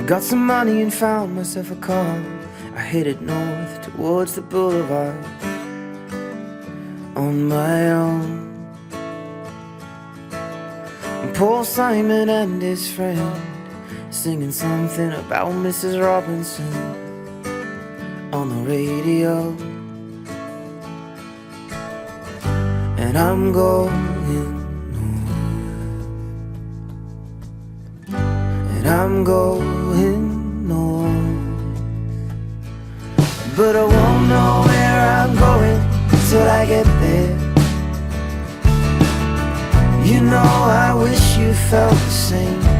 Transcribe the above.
got some money and found myself a car. I headed north towards the boulevard on my own. And Paul Simon and his friend singing something about Mrs. Robinson on the radio. And I'm going north, and I'm going north, but I won't know where I'm going till I get there. You know I wish you felt the same.